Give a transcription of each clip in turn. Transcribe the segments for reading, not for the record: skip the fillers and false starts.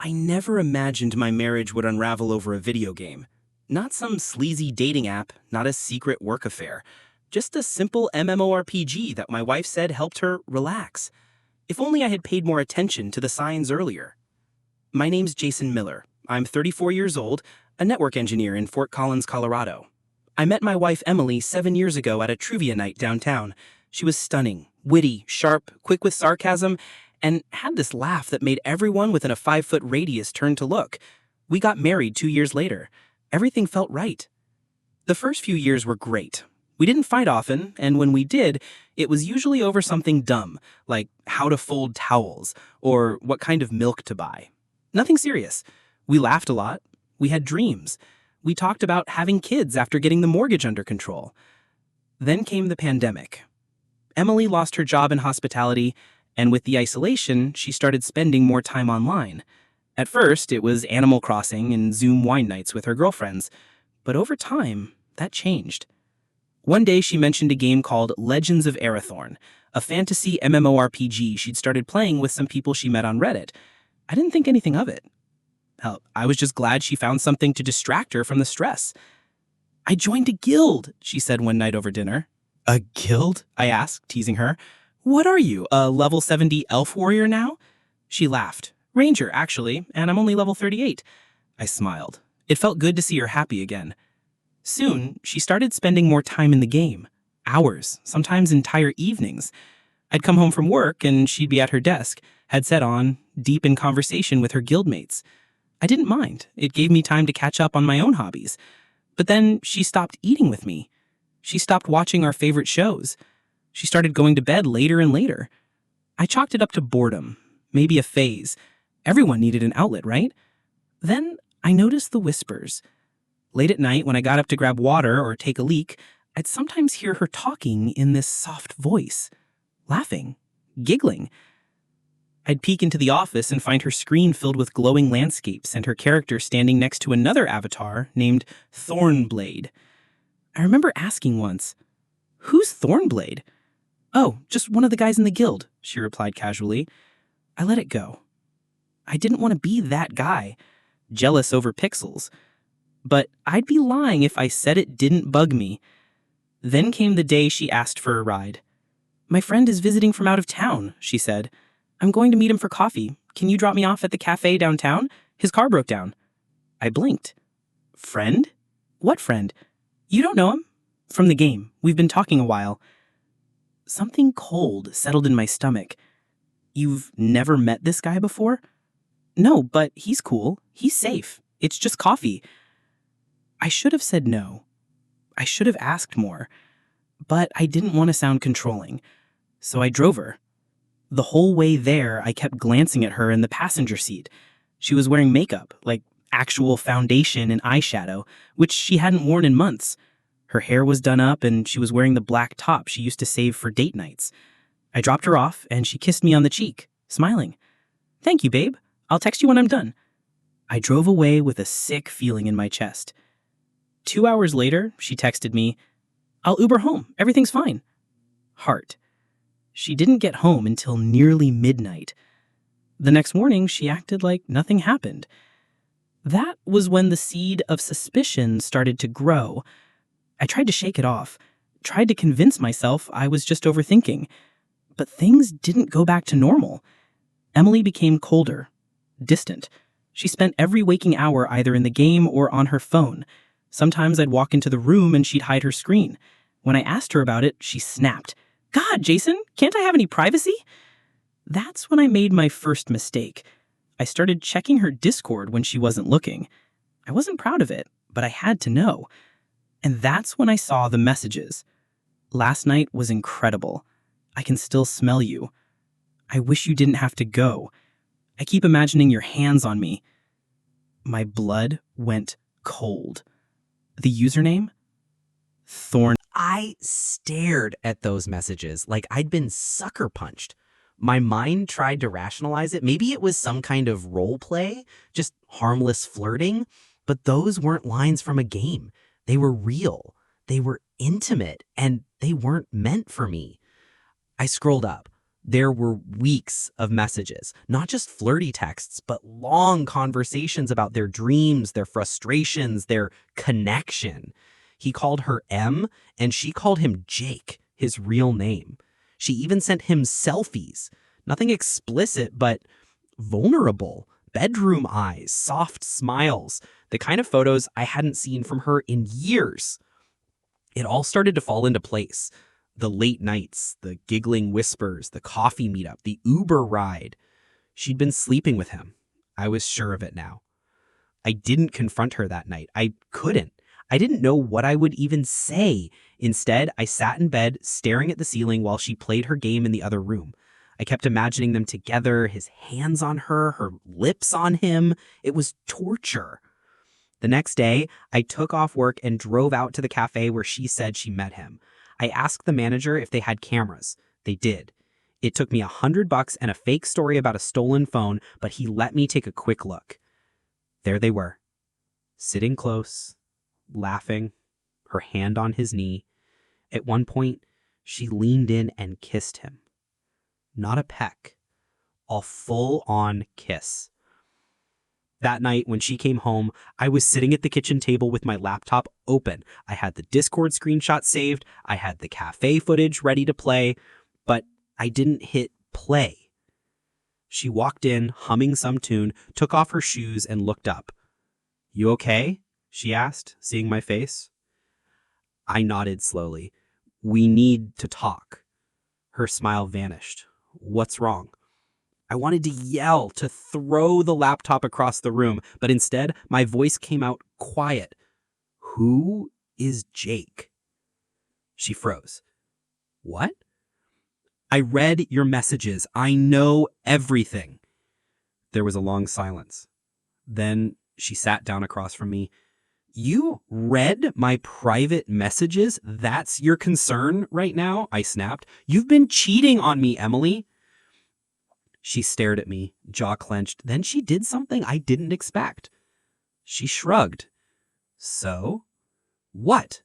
I never imagined my marriage would unravel over a video game. Not some sleazy dating app, not a secret work affair. Just a simple MMORPG that my wife said helped her relax. If only I had paid more attention to the signs earlier. My name's Jason Miller. I'm 34 years old, a network engineer in Fort Collins, Colorado. I met my wife Emily 7 years ago at a trivia night downtown. She was stunning, witty, sharp, quick with sarcasm, and had this laugh that made everyone within a 5-foot radius turn to look. We got married 2 years later. Everything felt right. The first few years were great. We didn't fight often, and when we did, it was usually over something dumb, like how to fold towels or what kind of milk to buy. Nothing serious. We laughed a lot. We had dreams. We talked about having kids after getting the mortgage under control. Then came the pandemic. Emily lost her job in hospitality, and with the isolation, she started spending more time online. At first, it was Animal Crossing and Zoom wine nights with her girlfriends, but over time, that changed. One day, she mentioned a game called Legends of Arathorn, a fantasy MMORPG she'd started playing with some people she met on Reddit. I didn't think anything of it. Hell, I was just glad she found something to distract her from the stress. "I joined a guild," she said one night over dinner. "A guild?" I asked, teasing her. "What are you, a level 70 elf warrior now?" She laughed. "Ranger, actually, and I'm only level 38. I smiled. It felt good to see her happy again. Soon, she started spending more time in the game. Hours, sometimes entire evenings. I'd come home from work and she'd be at her desk, headset on, deep in conversation with her guildmates. I didn't mind. It gave me time to catch up on my own hobbies. But then she stopped eating with me. She stopped watching our favorite shows. She started going to bed later and later. I chalked it up to boredom, maybe a phase. Everyone needed an outlet, right? Then I noticed the whispers. Late at night, when I got up to grab water or take a leak, I'd sometimes hear her talking in this soft voice, laughing, giggling. I'd peek into the office and find her screen filled with glowing landscapes and her character standing next to another avatar named Thornblade. I remember asking once, "Who's Thornblade?" "Oh, just one of the guys in the guild," she replied casually. I let it go. I didn't want to be that guy, jealous over pixels. But I'd be lying if I said it didn't bug me. Then came the day she asked for a ride. "My friend is visiting from out of town," she said. "I'm going to meet him for coffee. Can you drop me off at the cafe downtown? His car broke down." I blinked. "Friend? What friend?" "You don't know him?" "From the game. We've been talking a while." Something cold settled in my stomach. "You've never met this guy before?" "No, but he's cool. He's safe. It's just coffee." I should have said no. I should have asked more. But I didn't want to sound controlling. So I drove her. The whole way there, I kept glancing at her in the passenger seat. She was wearing makeup, like actual foundation and eyeshadow, which she hadn't worn in months. Her hair was done up, and she was wearing the black top she used to save for date nights. I dropped her off, and she kissed me on the cheek, smiling. "Thank you, babe. I'll text you when I'm done." I drove away with a sick feeling in my chest. 2 hours later, she texted me, "I'll Uber home. Everything's fine." Heart. She didn't get home until nearly midnight. The next morning, she acted like nothing happened. That was when the seed of suspicion started to grow. I tried to shake it off, tried to convince myself I was just overthinking. But things didn't go back to normal. Emily became colder, distant. She spent every waking hour either in the game or on her phone. Sometimes I'd walk into the room and she'd hide her screen. When I asked her about it, she snapped. "God, Jason, can't I have any privacy?" That's when I made my first mistake. I started checking her Discord when she wasn't looking. I wasn't proud of it, but I had to know. And that's when I saw the messages. "Last night was incredible. I can still smell you. I wish you didn't have to go. I keep imagining your hands on me." My blood went cold. The username? Thorn. I stared at those messages like I'd been sucker punched. My mind tried to rationalize it. Maybe it was some kind of role play, just harmless flirting, but those weren't lines from a game. They were real. They were intimate, and they weren't meant for me. I scrolled up. There were weeks of messages, not just flirty texts, but long conversations about their dreams, their frustrations, their connection. He called her M, and she called him Jake, his real name. She even sent him selfies. Nothing explicit, but vulnerable. Bedroom eyes, soft smiles, the kind of photos I hadn't seen from her in years. It all started to fall into place. The late nights, the giggling whispers, the coffee meetup, the Uber ride. She'd been sleeping with him. I was sure of it now. I didn't confront her that night. I couldn't. I didn't know what I would even say. Instead, I sat in bed, staring at the ceiling while she played her game in the other room. I kept imagining them together, his hands on her, her lips on him. It was torture. The next day, I took off work and drove out to the cafe where she said she met him. I asked the manager if they had cameras. They did. It took me $100 and a fake story about a stolen phone, but he let me take a quick look. There they were, sitting close, laughing, her hand on his knee. At one point, she leaned in and kissed him. Not a peck, a full-on kiss. That night, when she came home, I was sitting at the kitchen table with my laptop open. I had the Discord screenshot saved, I had the cafe footage ready to play, but I didn't hit play. She walked in, humming some tune, took off her shoes, and looked up. "You okay?" she asked, seeing my face. I nodded slowly. "We need to talk." Her smile vanished. "What's wrong?" I wanted to yell, to throw the laptop across the room, but instead, my voice came out quiet. "Who is Jake?" She froze. "What?" "I read your messages. I know everything." There was a long silence. Then she sat down across from me. "You read my private messages? That's your concern right now?" I snapped. "You've been cheating on me, Emily." She stared at me, jaw clenched. Then she did something I didn't expect. She shrugged. "So? What?"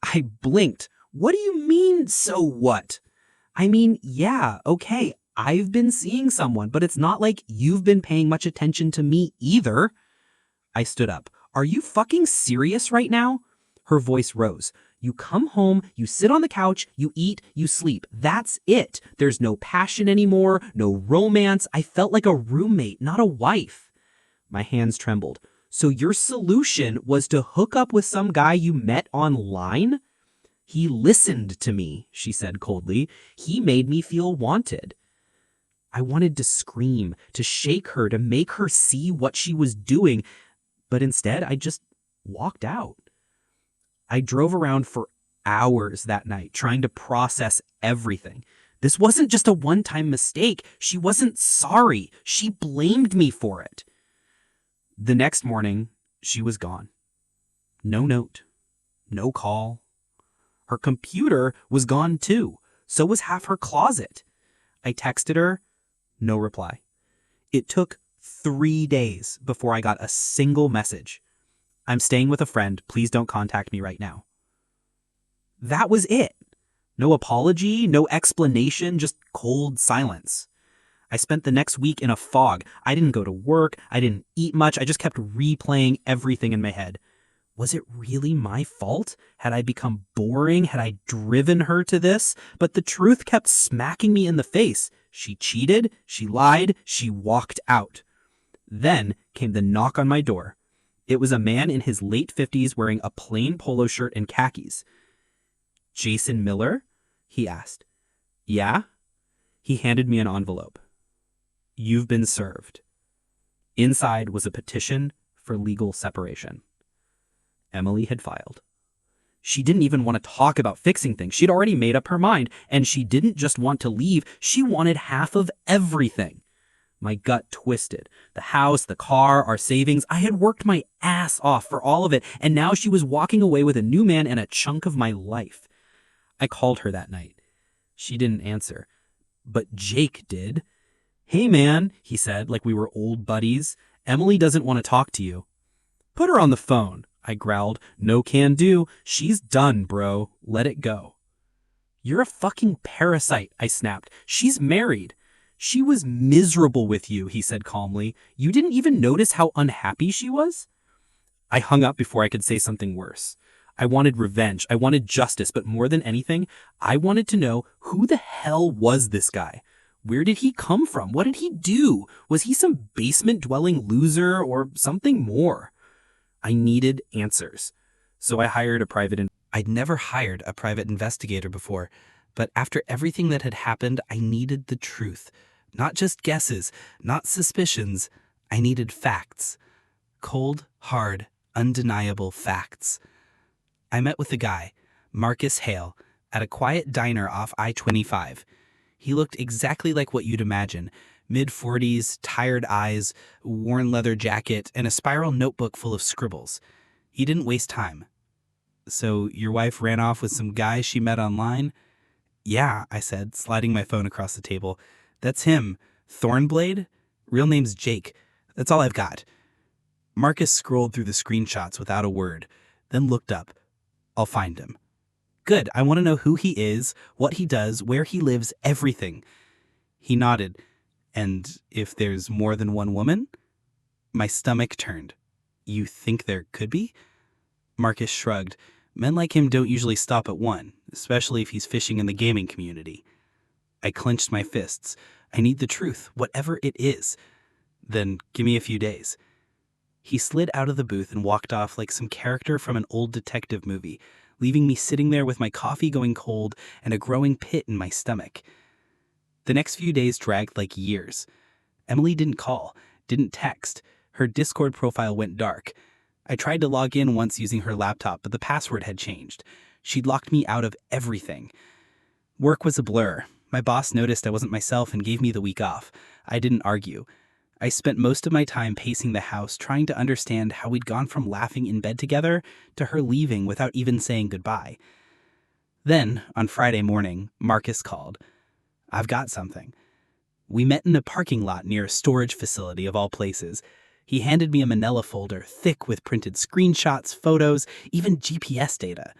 I blinked. "What do you mean, so what?" "I mean, yeah, okay, I've been seeing someone, but it's not like you've been paying much attention to me either." I stood up. "Are you fucking serious right now?" Her voice rose. "You come home, you sit on the couch, you eat, you sleep. That's it. There's no passion anymore, no romance. I felt like a roommate, not a wife." My hands trembled. "So your solution was to hook up with some guy you met online?" "He listened to me," she said coldly. "He made me feel wanted." I wanted to scream, to shake her, to make her see what she was doing, but instead I just walked out. I drove around for hours that night trying to process everything. This wasn't just a one-time mistake. She wasn't sorry. She blamed me for it. The next morning, she was gone. No note, no call. Her computer was gone too. So was half her closet. I texted her, no reply. It took 3 days before I got a single message. "I'm staying with a friend. Please don't contact me right now." That was it. No apology, no explanation, just cold silence. I spent the next week in a fog. I didn't go to work. I didn't eat much. I just kept replaying everything in my head. Was it really my fault? Had I become boring? Had I driven her to this? But the truth kept smacking me in the face. She cheated, she lied, she walked out. Then came the knock on my door. It was a man in his late 50s wearing a plain polo shirt and khakis. "Jason Miller?" he asked. "Yeah?" He handed me an envelope. "You've been served." Inside was a petition for legal separation. Emily had filed. She didn't even want to talk about fixing things. She'd already made up her mind, and she didn't just want to leave. She wanted half of everything. My gut twisted. The house, the car, our savings. I had worked my ass off for all of it, and now she was walking away with a new man and a chunk of my life. I called her that night. She didn't answer. But Jake did. "Hey, man," he said, like we were old buddies. "Emily doesn't want to talk to you." "Put her on the phone," I growled. "No can do. She's done, bro. Let it go." You're a fucking parasite, I snapped. She's married. She was miserable with you, he said calmly. You didn't even notice how unhappy she was? I hung up before I could say something worse. I wanted revenge. I wanted justice, but more than anything, I wanted to know who the hell was this guy? Where did he come from? What did he do? Was he some basement-dwelling loser or something more? I needed answers. So I hired a private I'd never hired a private investigator before, but after everything that had happened, I needed the truth. Not just guesses, not suspicions. I needed facts. Cold, hard, undeniable facts. I met with the guy, Marcus Hale, at a quiet diner off I-25. He looked exactly like what you'd imagine. Mid-40s, tired eyes, worn leather jacket, and a spiral notebook full of scribbles. He didn't waste time. So your wife ran off with some guy she met online? Yeah, I said, sliding my phone across the table. That's him. Thornblade? Real name's Jake. That's all I've got. Marcus scrolled through the screenshots without a word, then looked up. I'll find him. Good, I want to know who he is, what he does, where he lives, everything. He nodded. And if there's more than one woman? My stomach turned. You think there could be? Marcus shrugged. Men like him don't usually stop at one, especially if he's fishing in the gaming community. I clenched my fists. I need the truth, whatever it is. Then give me a few days. He slid out of the booth and walked off like some character from an old detective movie, leaving me sitting there with my coffee going cold and a growing pit in my stomach. The next few days dragged like years. Emily didn't call, didn't text. Her Discord profile went dark. I tried to log in once using her laptop, but the password had changed. She'd locked me out of everything. Work was a blur. My boss noticed I wasn't myself and gave me the week off. I didn't argue. I spent most of my time pacing the house, trying to understand how we'd gone from laughing in bed together to her leaving without even saying goodbye. Then, on Friday morning, Marcus called. I've got something. We met in a parking lot near a storage facility of all places. He handed me a manila folder thick with printed screenshots, photos, even GPS data.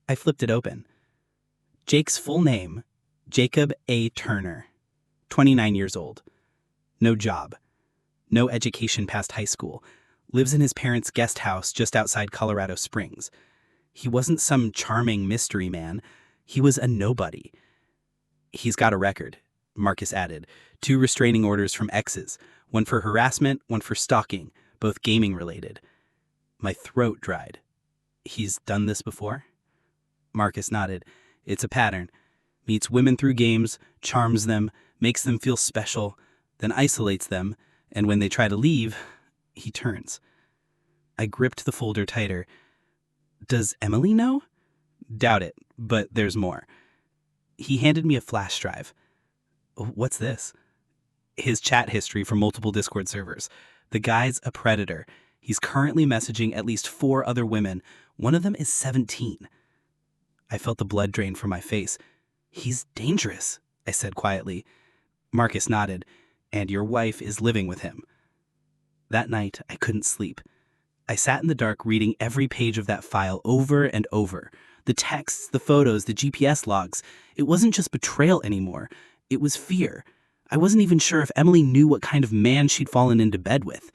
I flipped it open. Jake's full name, Jacob A. Turner, 29 years old. No job. No education past high school. Lives in his parents' guest house just outside Colorado Springs. He wasn't some charming mystery man. He was a nobody. He's got a record, Marcus added. 2 restraining orders from exes. One for harassment, one for stalking, both gaming related. My throat dried. He's done this before? Marcus nodded. It's a pattern. Meets women through games, charms them, makes them feel special, then isolates them, and when they try to leave, he turns. I gripped the folder tighter. Does Emily know? Doubt it, but there's more. He handed me a flash drive. What's this? His chat history from multiple Discord servers. The guy's a predator. He's currently messaging at least 4 other women. One of them is 17. I felt the blood drain from my face. He's dangerous, I said quietly. Marcus nodded. And your wife is living with him. That night, I couldn't sleep. I sat in the dark reading every page of that file over and over. The texts, the photos, the GPS logs. It wasn't just betrayal anymore. It was fear. I wasn't even sure if Emily knew what kind of man she'd fallen into bed with.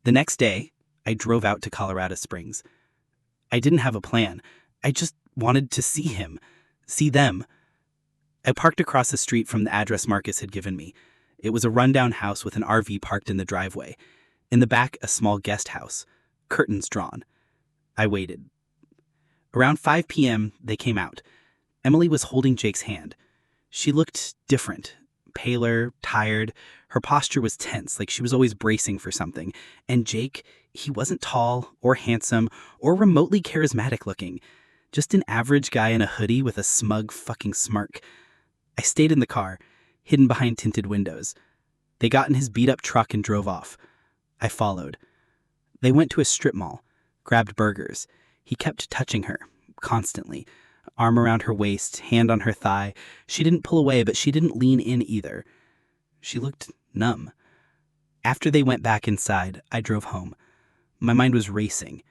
The next day, I drove out to Colorado Springs. I didn't have a plan. I just wanted to see him. See them. I parked across the street from the address Marcus had given me. It was a rundown house with an RV parked in the driveway. In the back, a small guest house. Curtains drawn. I waited. Around 5 p.m., they came out. Emily was holding Jake's hand. She looked different. Paler, tired. Her posture was tense, like she was always bracing for something. And Jake, he wasn't tall or handsome or remotely charismatic looking. Just an average guy in a hoodie with a smug fucking smirk. I stayed in the car, hidden behind tinted windows. They got in his beat-up truck and drove off. I followed. They went to a strip mall, grabbed burgers. He kept touching her, constantly. Arm around her waist, hand on her thigh. She didn't pull away, but she didn't lean in either. She looked numb. After they went back inside, I drove home. My mind was racing.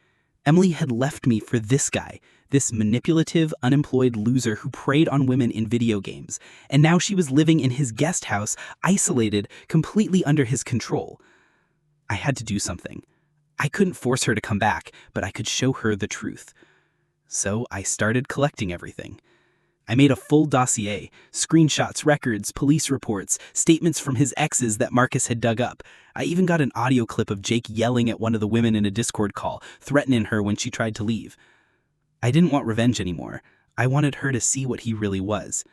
Emily had left me for this guy, this manipulative, unemployed loser who preyed on women in video games, and now she was living in his guest house, isolated, completely under his control. I had to do something. I couldn't force her to come back, but I could show her the truth. So I started collecting everything. I made a full dossier, screenshots, records, police reports, statements from his exes that Marcus had dug up. I even got an audio clip of Jake yelling at one of the women in a Discord call, threatening her when she tried to leave. I didn't want revenge anymore. I wanted her to see what he really was.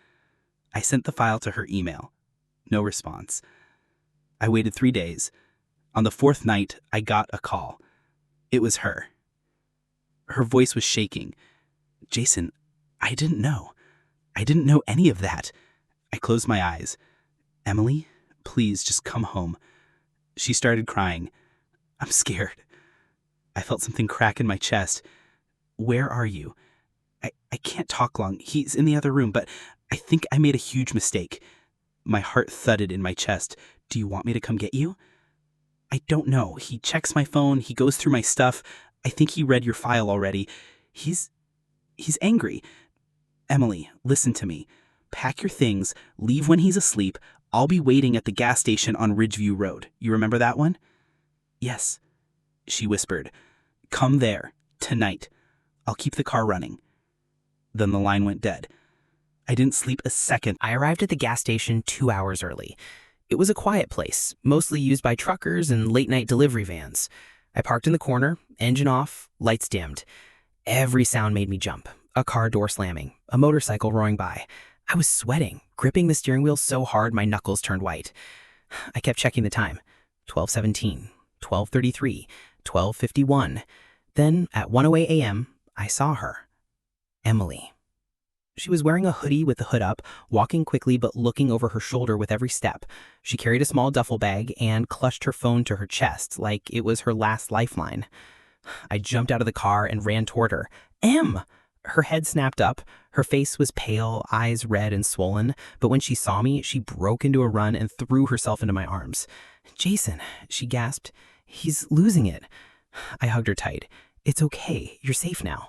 I sent the file to her email. No response. I waited 3 days. On the 4th night, I got a call. It was her. Her voice was shaking. Jason, I didn't know. I didn't know any of that. I closed my eyes. Emily, please just come home. She started crying. I'm scared. I felt something crack in my chest. Where are you? I can't talk long. He's in the other room, but I think I made a huge mistake. My heart thudded in my chest. Do you want me to come get you? I don't know. He checks my phone. He goes through my stuff. I think he read your file already. He's angry. Emily, listen to me. Pack your things, leave when he's asleep. I'll be waiting at the gas station on Ridgeview Road. You remember that one? Yes, she whispered. Come there, tonight. I'll keep the car running. Then the line went dead. I didn't sleep a second. I arrived at the gas station 2 hours early. It was a quiet place, mostly used by truckers and late-night delivery vans. I parked in the corner, engine off, lights dimmed. Every sound made me jump. A car door slamming, a motorcycle roaring by. I was sweating, gripping the steering wheel so hard my knuckles turned white. I kept checking the time. 12:17, 12:33, 12:51. Then, at 1:08 a.m., I saw her. Emily. She was wearing a hoodie with the hood up, walking quickly but looking over her shoulder with every step. She carried a small duffel bag and clutched her phone to her chest like it was her last lifeline. I jumped out of the car and ran toward her. Em! Her head snapped up. Her face was pale, eyes red and swollen, but when she saw me, she broke into a run and threw herself into my arms. Jason, she gasped. He's losing it. I hugged her tight. It's okay. You're safe now.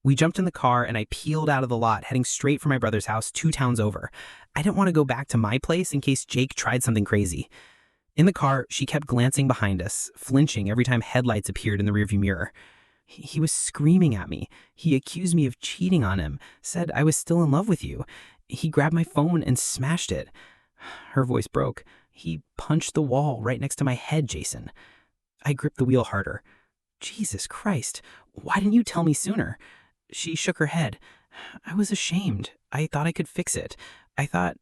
We jumped in the car and I peeled out of the lot, heading straight for my brother's house 2 towns over. I didn't want to go back to my place in case Jake tried something crazy. In the car, she kept glancing behind us, flinching every time headlights appeared in the rearview mirror. He was screaming at me. He accused me of cheating on him, said I was still in love with you. He grabbed my phone and smashed it. Her voice broke. He punched the wall right next to my head, Jason. I gripped the wheel harder. Jesus Christ, why didn't you tell me sooner? She shook her head. I was ashamed. I thought I could fix it. I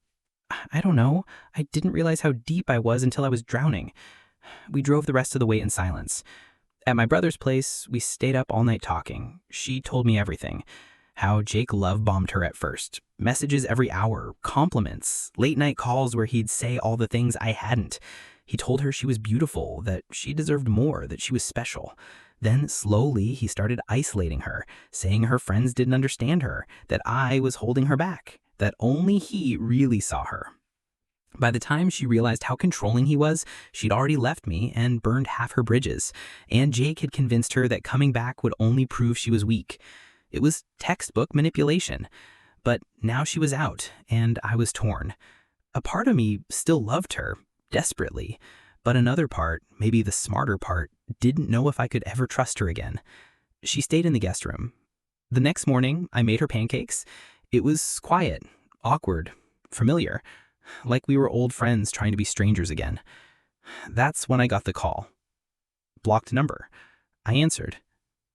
don't know. I didn't realize how deep I was until I was drowning. We drove the rest of the way in silence. At my brother's place, we stayed up all night talking. She told me everything. How Jake love-bombed her at first. Messages every hour, compliments, late-night calls where he'd say all the things I hadn't. He told her she was beautiful, that she deserved more, that she was special. Then, slowly, he started isolating her, saying her friends didn't understand her, that I was holding her back, that only he really saw her. By the time she realized how controlling he was, she'd already left me and burned half her bridges, and Jake had convinced her that coming back would only prove she was weak. It was textbook manipulation. But now she was out, and I was torn. A part of me still loved her, desperately, but another part, maybe the smarter part, didn't know if I could ever trust her again. She stayed in the guest room. The next morning, I made her pancakes. It was quiet, awkward, familiar. Like we were old friends trying to be strangers again. That's when I got the call. Blocked number. I answered.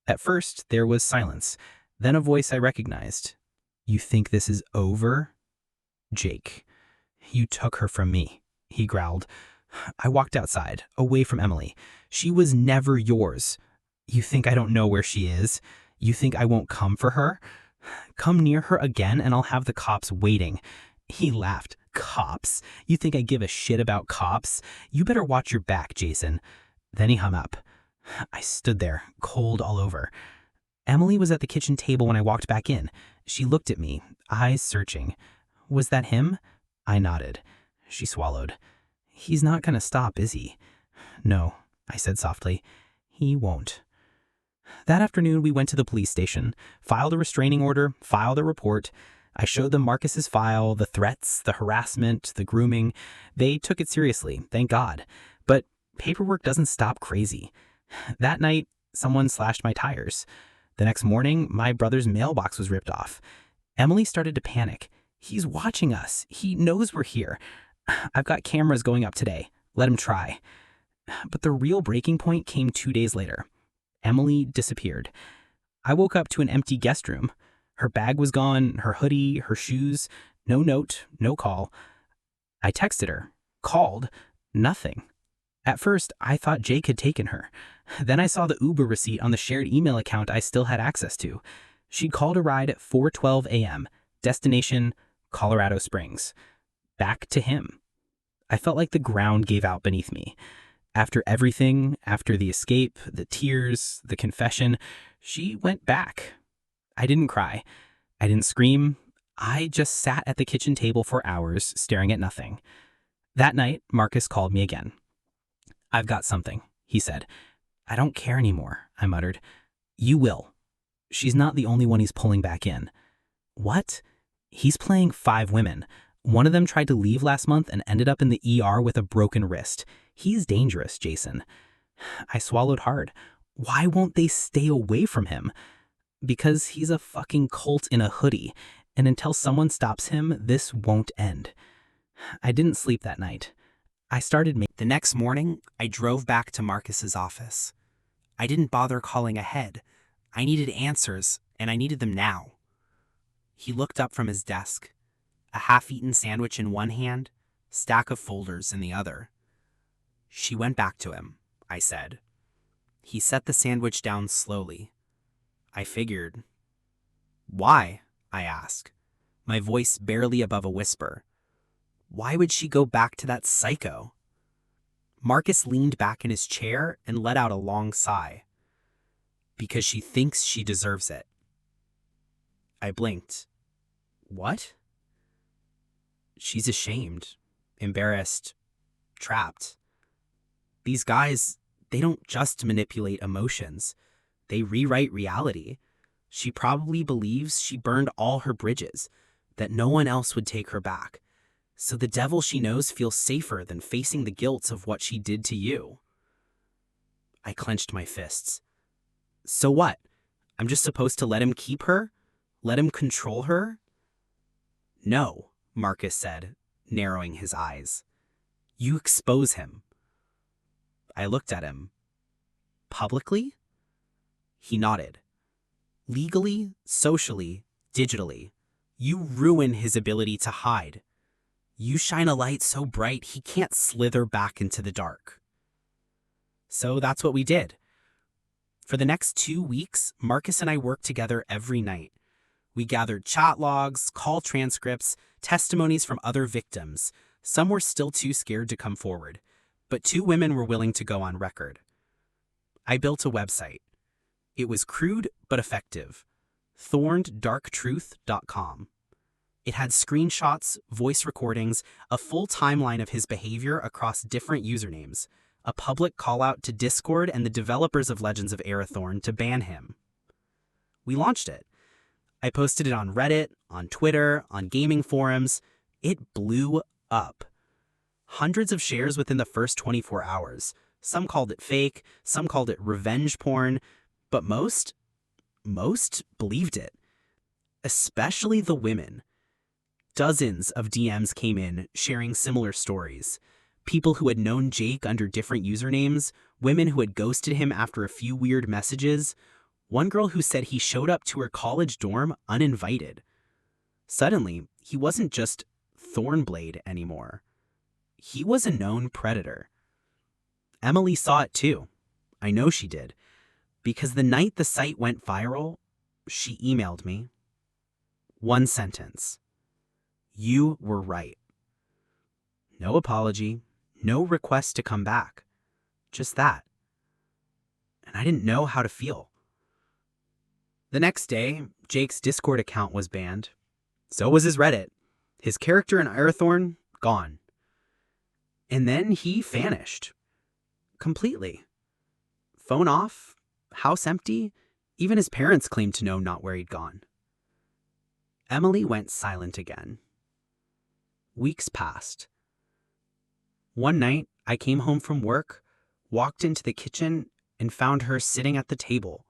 At first, there was silence. Then a voice I recognized. You think this is over? Jake. You took her from me, he growled. I walked outside, away from Emily. She was never yours. You think I don't know where she is? You think I won't come for her? Come near her again and I'll have the cops waiting. He laughed. Cops? You think I give a shit about cops? You better watch your back, Jason. Then he hung up. I stood there, cold all over. Emily was at the kitchen table when I walked back in. She looked at me, eyes searching. Was that him? I nodded. She swallowed. He's not gonna stop, is he? No, I said softly. He won't. That afternoon, we went to the police station, filed a restraining order, filed a report. I showed them Marcus's file, the threats, the harassment, the grooming. They took it seriously, thank God. But paperwork doesn't stop crazy. That night, someone slashed my tires. The next morning, my brother's mailbox was ripped off. Emily started to panic. He's watching us. He knows we're here. I've got cameras going up today. Let him try. But the real breaking point came 2 days later. Emily disappeared. I woke up to an empty guest room. Her bag was gone, her hoodie, her shoes. No note, no call. I texted her, called, nothing. At first, I thought Jake had taken her. Then I saw the Uber receipt on the shared email account I still had access to. She'd called a ride at 4:12 a.m. Destination, Colorado Springs. Back to him. I felt like the ground gave out beneath me. After everything, after the escape, the tears, the confession, she went back. I didn't cry. I didn't scream. I just sat at the kitchen table for hours, staring at nothing. That night, Marcus called me again. "I've got something," he said. "I don't care anymore," I muttered. "You will. She's not the only one he's pulling back in." "What?" "He's playing 5 women. One of them tried to leave last month and ended up in the ER with a broken wrist. He's dangerous, Jason." I swallowed hard. Why won't they stay away from him? Because he's a fucking cult in a hoodie, and until someone stops him, this won't end. I didn't sleep that night. I started The next morning, I drove back to Marcus's office. I didn't bother calling ahead. I needed answers, and I needed them now. He looked up from his desk, a half-eaten sandwich in one hand, stack of folders in the other. "She went back to him," I said. He set the sandwich down slowly. I figured. "Why?" I asked, my voice barely above a whisper. "Why would she go back to that psycho?" Marcus leaned back in his chair and let out a long sigh. "Because she thinks she deserves it." I blinked. "What?" "She's ashamed, embarrassed, trapped. These guys, they don't just manipulate emotions. They rewrite reality. She probably believes she burned all her bridges, that no one else would take her back. So the devil she knows feels safer than facing the guilt of what she did to you." I clenched my fists. "So what? I'm just supposed to let him keep her? Let him control her?" "No," Marcus said, narrowing his eyes. "You expose him." I looked at him. "Publicly?" He nodded. "Legally, socially, digitally. You ruin his ability to hide. You shine a light so bright he can't slither back into the dark." So that's what we did. For the next 2 weeks, Marcus and I worked together every night. We gathered chat logs, call transcripts, testimonies from other victims. Some were still too scared to come forward, but 2 women were willing to go on record. I built a website. It was crude but effective. thorneddarktruth.com. It had screenshots, voice recordings, a full timeline of his behavior across different usernames, a public call-out to Discord and the developers of Legends of Arathorn to ban him. We launched it. I posted it on Reddit, on Twitter, on gaming forums. It blew up. Hundreds of shares within the first 24 hours. Some called it fake, some called it revenge porn, but most believed it. Especially the women. Dozens of DMs came in, sharing similar stories. People who had known Jake under different usernames, women who had ghosted him after a few weird messages, one girl who said he showed up to her college dorm uninvited. Suddenly, he wasn't just Thornblade anymore. He was a known predator. Emily saw it too. I know she did. Because the night the site went viral, she emailed me. One sentence. "You were right." No apology, no request to come back. Just that. And I didn't know how to feel. The next day, Jake's Discord account was banned. So was his Reddit. His character in Arathorn, gone. And then he vanished. Completely. Phone off, House empty? Even his parents claimed to know not where he'd gone. Emily went silent again. Weeks passed. One night, I came home from work, walked into the kitchen, and found her sitting at the table.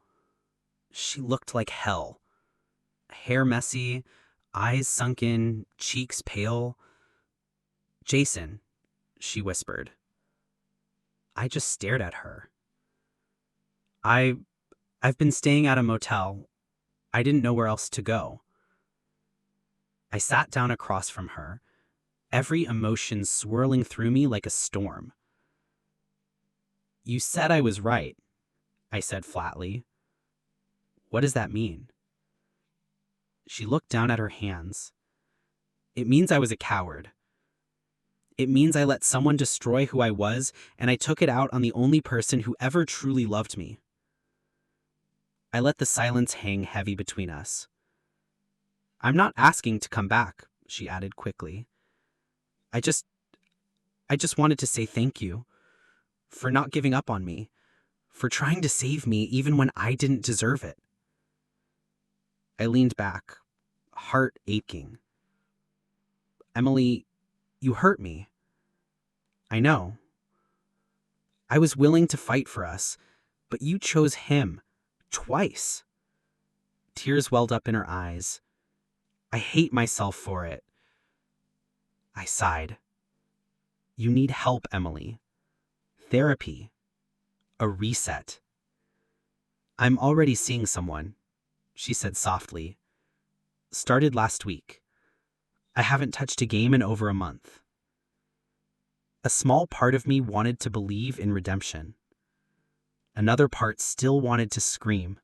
She looked like hell. Hair messy, eyes sunken, cheeks pale. "Jason," she whispered. I just stared at her. I've been staying at a motel. I didn't know where else to go. I sat down across from her, every emotion swirling through me like a storm. "You said I was right," I said flatly. "What does that mean?" She looked down at her hands. "It means I was a coward. It means I let someone destroy who I was, and I took it out on the only person who ever truly loved me." I let the silence hang heavy between us. "I'm not asking to come back," she added quickly. I just wanted to say thank you for not giving up on me, for trying to save me even when I didn't deserve it." I leaned back, heart aching. "Emily, you hurt me. I know. I was willing to fight for us, but you chose him, twice." Tears welled up in her eyes. "I hate myself for it." I sighed. "You need help, Emily. Therapy. A reset." "I'm already seeing someone," she said softly. "Started last week. I haven't touched a game in over a month." A small part of me wanted to believe in redemption. Another part still wanted to scream.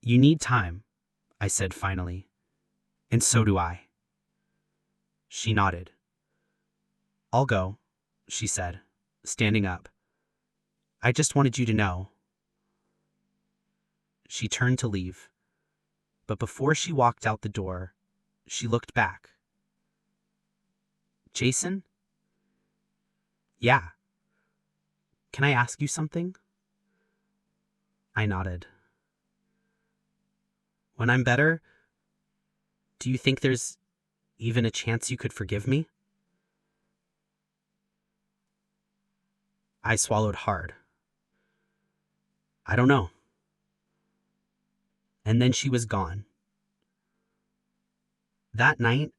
"You need time," I said finally. "And so do I." She nodded. "I'll go," she said, standing up. "I just wanted you to know." She turned to leave, but before she walked out the door, she looked back. "Jason?" "Yeah. Can I ask you something?" I nodded. "When I'm better, do you think there's even a chance you could forgive me?" I swallowed hard. "I don't know." And then she was gone. That night,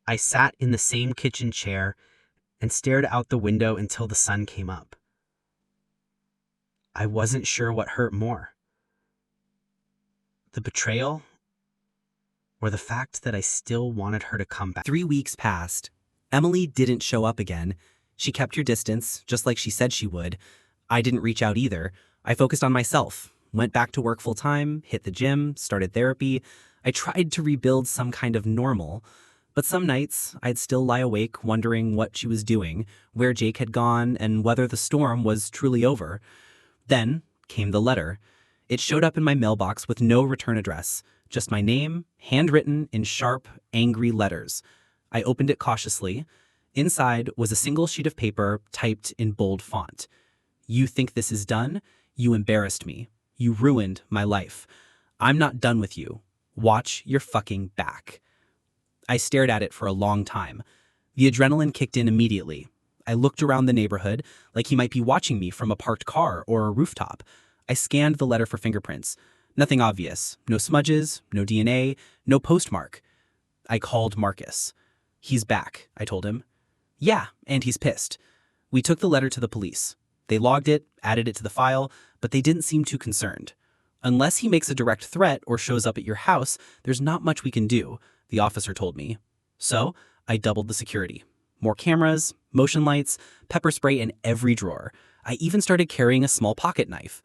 I sat in the same kitchen chair and stared out the window until the sun came up. I wasn't sure what hurt more. The betrayal, or the fact that I still wanted her to come back. 3 weeks passed. Emily didn't show up again. She kept her distance, just like she said she would. I didn't reach out either. I focused on myself, went back to work full-time, hit the gym, started therapy. I tried to rebuild some kind of normal. But some nights, I'd still lie awake wondering what she was doing, where Jake had gone, and whether the storm was truly over. Then came the letter. It showed up in my mailbox with no return address, just my name, handwritten in sharp, angry letters. I opened it cautiously. Inside was a single sheet of paper typed in bold font. "You think this is done? You embarrassed me. You ruined my life. I'm not done with you. Watch your fucking back." I stared at it for a long time. The adrenaline kicked in immediately. I looked around the neighborhood like he might be watching me from a parked car or a rooftop. I scanned the letter for fingerprints. Nothing obvious. No smudges, no DNA, no postmark. I called Marcus. "He's back," I told him. "Yeah, and he's pissed." We took the letter to the police. They logged it, added it to the file, but they didn't seem too concerned. "Unless he makes a direct threat or shows up at your house, there's not much we can do," the officer told me. So I doubled the security. More cameras, motion lights, pepper spray in every drawer. I even started carrying a small pocket knife.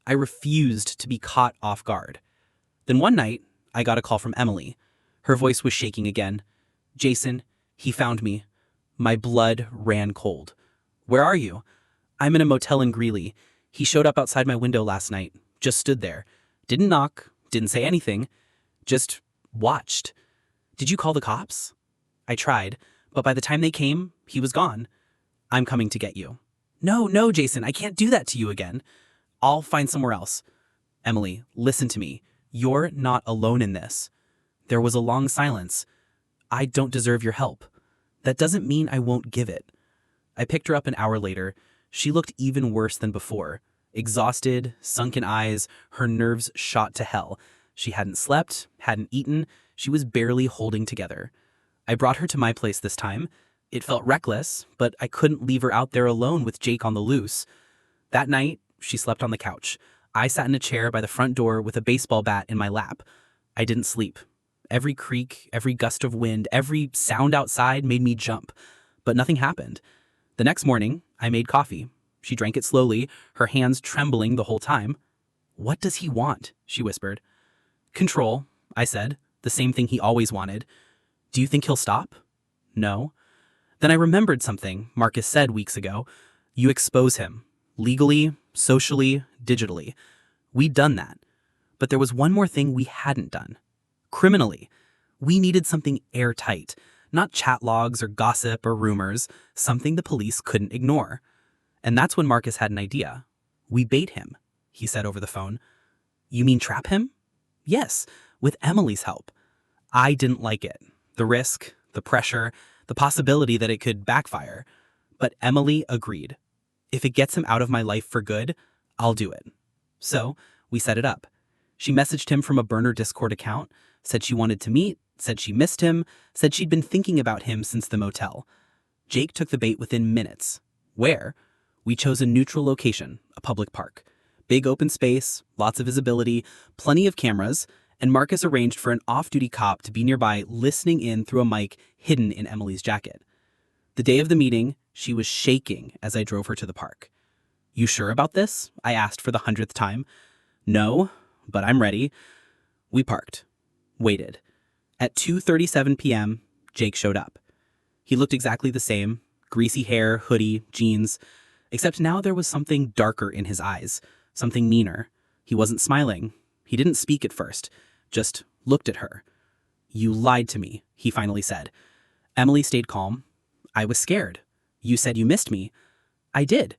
I refused to be caught off guard. Then one night, I got a call from Emily. Her voice was shaking again. "Jason, he found me." My blood ran cold. "Where are you?" "I'm in a motel in Greeley. He showed up outside my window last night, just stood there. Didn't knock, didn't say anything, just watched." "Did you call the cops?" "I tried, but by the time they came, he was gone." "I'm coming to get you." No, Jason, I can't do that to you again." I'll find somewhere else. Emily, listen to me. You're not alone in this. There was a long silence. I don't deserve your help. That doesn't mean I won't give it. I picked her up an hour later. She looked even worse than before. Exhausted, sunken eyes, her nerves shot to hell. She hadn't slept, hadn't eaten, she was barely holding together. I brought her to my place this time. It felt reckless, but I couldn't leave her out there alone with Jake on the loose. That night, she slept on the couch. I sat in a chair by the front door with a baseball bat in my lap. I didn't sleep. Every creak, every gust of wind, every sound outside made me jump. But nothing happened. The next morning, I made coffee. She drank it slowly, her hands trembling the whole time. "What does he want?" she whispered. "Control," I said, the same thing he always wanted. "Do you think he'll stop?" "No." Then I remembered something Marcus said weeks ago. You expose him. Legally, socially, digitally. We'd done that. But there was one more thing we hadn't done. Criminally. We needed something airtight. Not chat logs or gossip or rumors. Something the police couldn't ignore. And that's when Marcus had an idea. "We bait him," he said over the phone. "You mean trap him?" "Yes, with Emily's help." I didn't like it. The risk, the pressure, the possibility that it could backfire. But Emily agreed. If it gets him out of my life for good, I'll do it. So we set it up. She messaged him from a burner Discord account, said she wanted to meet, said she missed him, said she'd been thinking about him since the motel. Jake took the bait within minutes. Where? We chose a neutral location, a public park. Big open space, lots of visibility, plenty of cameras, and Marcus arranged for an off-duty cop to be nearby listening in through a mic hidden in Emily's jacket. The day of the meeting, she was shaking as I drove her to the park. "You sure about this?" I asked for the 100th time. "No, but I'm ready." We parked. Waited. At 2:37 p.m., Jake showed up. He looked exactly the same, greasy hair, hoodie, jeans, except now there was something darker in his eyes, something meaner. He wasn't smiling. He didn't speak at first, just looked at her. "You lied to me," he finally said. Emily stayed calm. "I was scared. You said you missed me." "I did."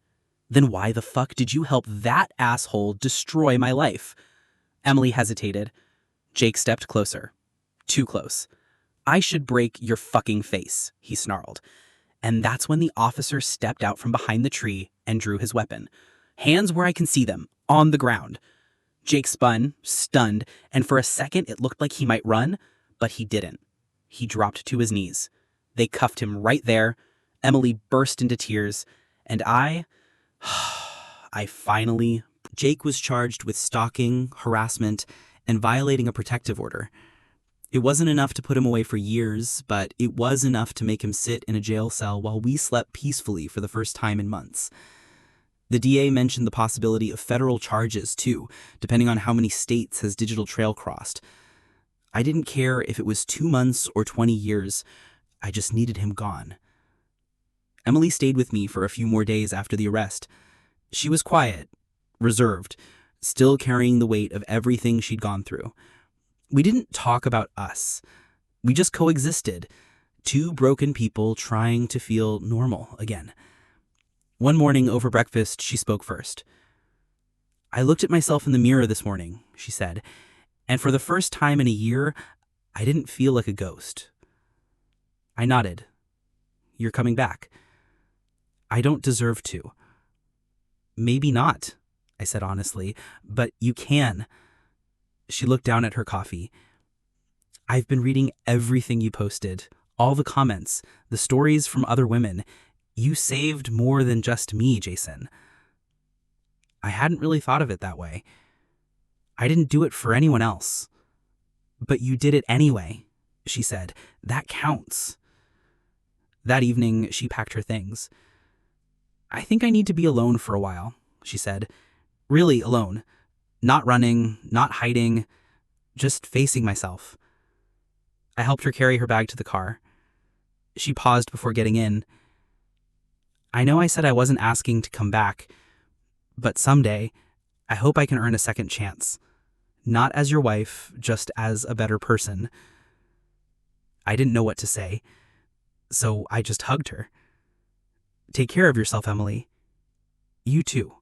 "Then why the fuck did you help that asshole destroy my life?" Emily hesitated. Jake stepped closer. Too close. "I should break your fucking face," he snarled. And that's when the officer stepped out from behind the tree and drew his weapon. Hands where I can see them, on the ground. Jake spun, stunned, and for a second it looked like he might run, but he didn't. He dropped to his knees. They cuffed him right there. Emily burst into tears, and I finally... Jake was charged with stalking, harassment, and violating a protective order. It wasn't enough to put him away for years, but it was enough to make him sit in a jail cell while we slept peacefully for the first time in months. The DA mentioned the possibility of federal charges, too, depending on how many states his digital trail crossed. I didn't care if it was 2 months or 20 years. I just needed him gone. Emily stayed with me for a few more days after the arrest. She was quiet, reserved, still carrying the weight of everything she'd gone through. We didn't talk about us. We just coexisted. 2 broken people trying to feel normal again. One morning over breakfast, she spoke first. "I looked at myself in the mirror this morning," she said, "and for the first time in a year, I didn't feel like a ghost." I nodded. "You're coming back." "I don't deserve to." "Maybe not," I said honestly, "but you can." She looked down at her coffee. "I've been reading everything you posted, all the comments, the stories from other women. You saved more than just me, Jason." I hadn't really thought of it that way. I didn't do it for anyone else. "But you did it anyway," she said. "That counts." That evening, she packed her things. "I think I need to be alone for a while," she said. "Really alone. Not running, not hiding, just facing myself." I helped her carry her bag to the car. She paused before getting in. "I know I said I wasn't asking to come back, but someday, I hope I can earn a second chance. Not as your wife, just as a better person." I didn't know what to say, so I just hugged her. "Take care of yourself, Emily. You too."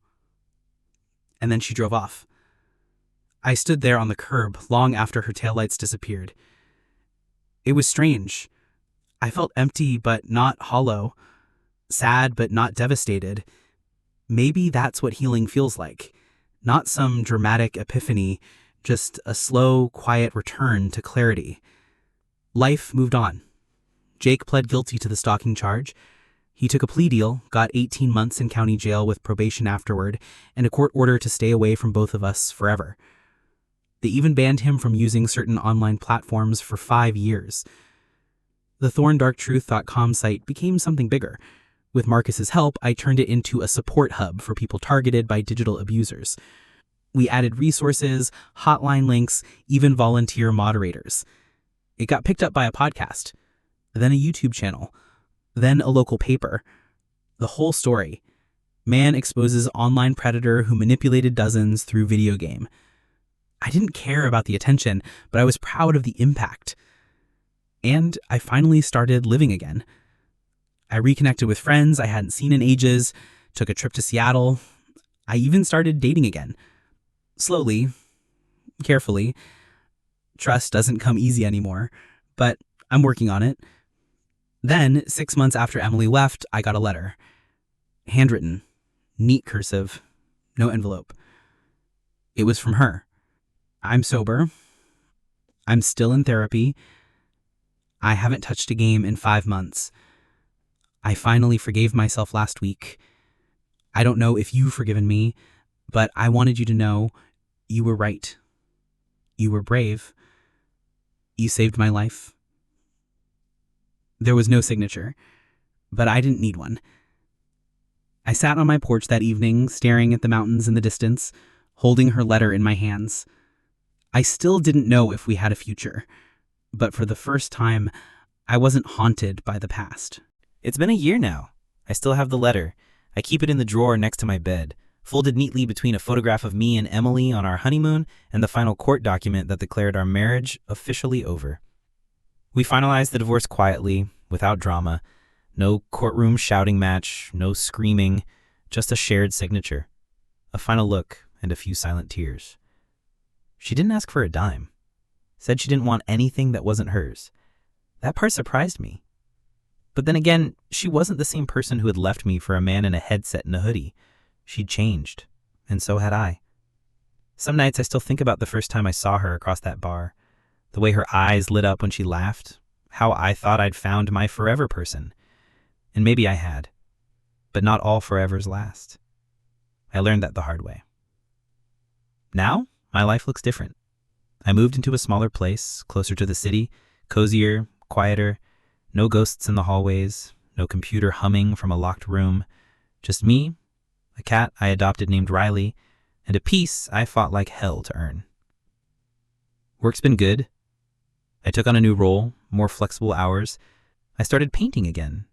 and then she drove off. I stood there on the curb long after her taillights disappeared. It was strange. I felt empty but not hollow, sad but not devastated. Maybe that's what healing feels like. Not some dramatic epiphany, just a slow, quiet return to clarity. Life moved on. Jake pled guilty to the stalking charge. He took a plea deal, got 18 months in county jail with probation afterward, and a court order to stay away from both of us forever. They even banned him from using certain online platforms for 5 years. The thorndarktruth.com site became something bigger. With Marcus's help, I turned it into a support hub for people targeted by digital abusers. We added resources, hotline links, even volunteer moderators. It got picked up by a podcast, then a YouTube channel, then a local paper. The whole story. Man exposes online predator who manipulated dozens through video game. I didn't care about the attention, but I was proud of the impact. And I finally started living again. I reconnected with friends I hadn't seen in ages, took a trip to Seattle. I even started dating again. Slowly, carefully. Trust doesn't come easy anymore, but I'm working on it. Then, 6 months after Emily left, I got a letter. Handwritten, neat cursive, no envelope. It was from her. I'm sober. I'm still in therapy. I haven't touched a game in 5 months. I finally forgave myself last week. I don't know if you've forgiven me, but I wanted you to know you were right. You were brave. You saved my life. There was no signature, but I didn't need one. I sat on my porch that evening, staring at the mountains in the distance, holding her letter in my hands. I still didn't know if we had a future, but for the first time, I wasn't haunted by the past. It's been a year now. I still have the letter. I keep it in the drawer next to my bed, folded neatly between a photograph of me and Emily on our honeymoon and the final court document that declared our marriage officially over. We finalized the divorce quietly, without drama. No courtroom shouting match, no screaming, just a shared signature. A final look and a few silent tears. She didn't ask for a dime. Said she didn't want anything that wasn't hers. That part surprised me. But then again, she wasn't the same person who had left me for a man in a headset and a hoodie. She'd changed, and so had I. Some nights I still think about the first time I saw her across that bar. The way her eyes lit up when she laughed. How I thought I'd found my forever person. And maybe I had. But not all forevers last. I learned that the hard way. Now, my life looks different. I moved into a smaller place, closer to the city, cozier, quieter, no ghosts in the hallways, no computer humming from a locked room, just me, a cat I adopted named Riley, and a peace I fought like hell to earn. Work's been good. I took on a new role, more flexible hours. I started painting again.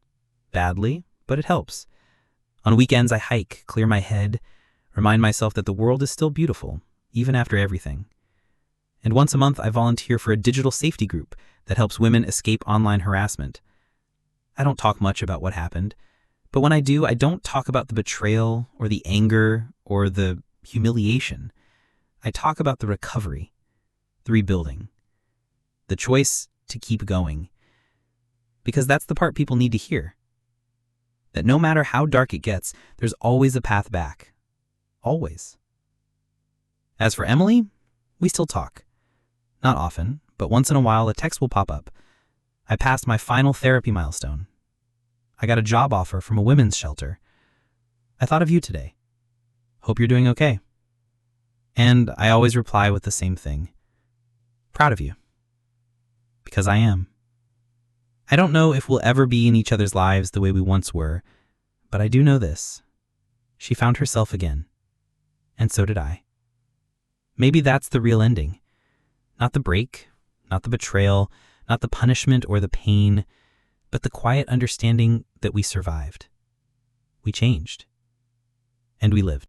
Badly, but it helps. On weekends I hike, clear my head, remind myself that the world is still beautiful, even after everything. And once a month I volunteer for a digital safety group that helps women escape online harassment. I don't talk much about what happened, but when I do, I don't talk about the betrayal or the anger or the humiliation. I talk about the recovery, the rebuilding, the choice to keep going. Because that's the part people need to hear. That no matter how dark it gets, there's always a path back. Always. As for Emily, we still talk. Not often, but once in a while a text will pop up. I passed my final therapy milestone. I got a job offer from a women's shelter. I thought of you today. Hope you're doing okay. And I always reply with the same thing. Proud of you. Because I am. I don't know if we'll ever be in each other's lives the way we once were, but I do know this. She found herself again. And so did I. Maybe that's the real ending. Not the break, not the betrayal, not the punishment or the pain, but the quiet understanding that we survived. We changed. And we lived.